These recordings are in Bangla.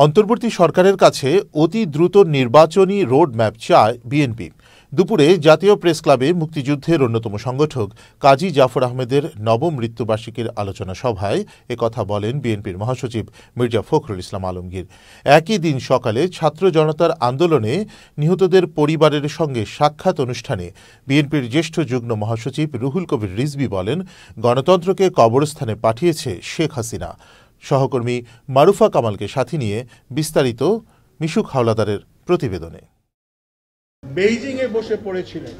অন্তর্বর্তী সরকারের কাছে অতি দ্রুত নির্বাচনী রোডম্যাপ চায় বিএনপি। দুপুরে জাতীয় প্রেস ক্লাবে মুক্তিযুদ্ধের অন্যতম সংগঠক কাজী জাফর আহমেদের নবম মৃত্যুবার্ষিকীর আলোচনা সভায় একথা বলেন বিএনপির মহাসচিব মির্জা ফখরুল ইসলাম আলমগীর। একই দিন সকালে ছাত্র জনতার আন্দোলনে নিহতদের পরিবারের সঙ্গে সাক্ষাৎ অনুষ্ঠানে বিএনপির জ্যেষ্ঠ যুগ্ম মহাসচিব রুহুল কবির রিজভী বলেন, গণতন্ত্রকে কবরস্থানে পাঠিয়েছে শেখ হাসিনা। সহকর্মী মারুফা কামালকে সাথে নিয়ে বিস্তারিত মিশুক হাওলাদারের প্রতিবেদনে। বেইজিংয়ে বসে পড়েছিলেন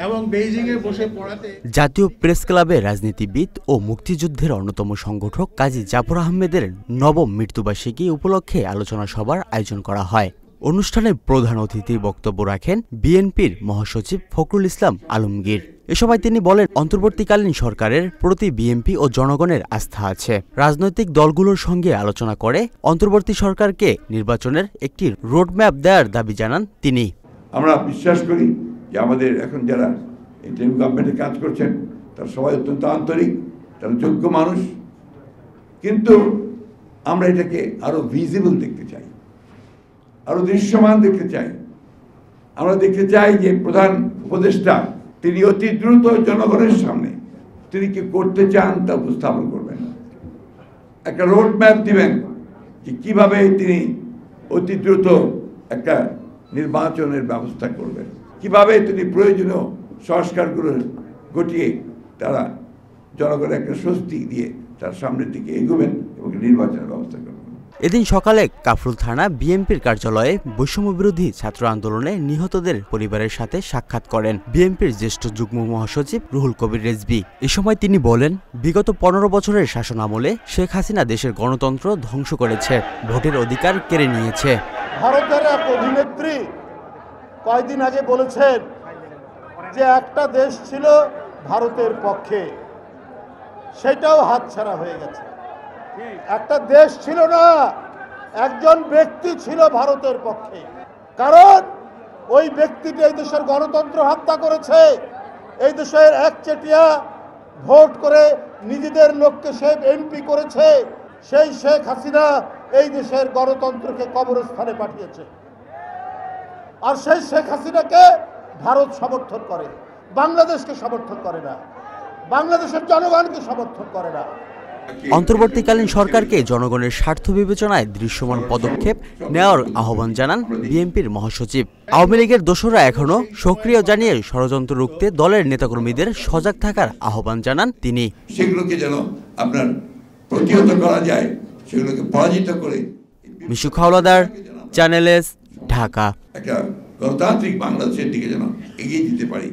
এবং বেইজিংয়ে বসে পড়াতে জাতীয় প্রেস ক্লাবে রাজনীতিবিদ ও মুক্তিযুদ্ধের অন্যতম সংগঠক কাজী জাফর আহমেদের নবম মৃত্যুবার্ষিকী উপলক্ষে আলোচনা সভার আয়োজন করা হয়। অনুষ্ঠানে প্রধান অতিথির বক্তব্য রাখেন বিএনপির মহাসচিব ফখরুল ইসলাম আলমগীর। এ সময় তিনি বলেন, অন্তর্বর্তীকালীন সরকারের প্রতি বিএনপি ও জনগণের আস্থা আছে। রাজনৈতিক দলগুলোর সঙ্গে আলোচনা করে অন্তর্বর্তী সরকারকে নির্বাচনের একটি রোডম্যাপ দেওয়ার দাবি জানান তিনি। আমরা বিশ্বাস করি যে আমাদের এখন যারা ইন্টারিম গভর্নমেন্টে কাজ করছেন তারা সবাই অত্যন্ত আন্তরিক, তারা যোগ্য মানুষ, কিন্তু আমরা এটাকে আরো ভিজিবল দেখতে চাই, আরো দৃশ্যমান দেখতে চাই। আমরা দেখতে চাই যে প্রধান উপদেষ্টা তিনি অতি দ্রুত জনগণের সামনে তিনি কি করতে চান তা উপস্থাপন করবেন, একটা রোড ম্যাপ দিবেন যে কিভাবে তিনি অতি দ্রুত একটা নির্বাচনের ব্যবস্থা করবেন, কিভাবে তিনি প্রয়োজনীয় সংস্কারগুলো ঘটিয়ে তারা জনগণের একটা স্বস্তি দিয়ে তার সামনের দিকে এগোবেন এবং নির্বাচনের ব্যবস্থা করবেন। এদিন সকালে কাফরুল থানা বিএনপির কার্যালয়ে বৈষম্য বিরোধী ছাত্র আন্দোলনে নিহতদের পরিবারের সাথে সাক্ষাৎ করেন বিএনপির জ্যেষ্ঠ যুগ্ম মহাসচিব রুহুল কবির রিজভী। এ সময় তিনি বলেন, বিগত 15 বছরের শাসন আমলে শেখ হাসিনা দেশের গণতন্ত্র ধ্বংস করেছে, ভোটের অধিকার কেড়ে নিয়েছে। ভারতের এক অভিনেত্রী কয়েকদিন আগে বলেছেন যে একটা দেশ ছিল ভারতের পক্ষে, সেটাও হাতছাড়া হয়ে গেছে। একটা দেশ ছিল না, একজন ব্যক্তি ছিল ভারতের পক্ষে, কারণ ওই ব্যক্তিটি এই দেশের গণতন্ত্র হত্যা করেছে। এই দেশের একচেটিয়া ভোট করে নিজেদের লোককে সে এমপি করেছে। সেই শেখ হাসিনা এই দেশের গণতন্ত্রকে কবরস্থানে পাঠিয়েছে। আর সেই শেখ হাসিনাকে ভারত সমর্থন করে, বাংলাদেশকে সমর্থন করে না, বাংলাদেশের জনগণকে সমর্থন করে না। অন্তর্বর্তীকালীন সরকারকে জনগণের স্বার্থ বিবেচনায় দৃশ্যমান পদক্ষেপ নেওয়ার আহ্বান জানান বিএনপির মহাসচিব। আওয়ামী লীগের দোসররা এখনও সক্রিয় জানিয়ে ষড়যন্ত্র রুখতে দলের নেতাকর্মীদের সজাগ থাকার আহ্বান জানান তিনি। সেগুলোকে যেন আপনার প্রতিহত করা যায়, সেগুলোকে পরাজিত করে মিশুক হাওলাদার, চ্যানেল এস, ঢাকা। একটা গণতান্ত্রিক বাংলাদেশের দিকে যেন এগিয়ে দিতে পারি।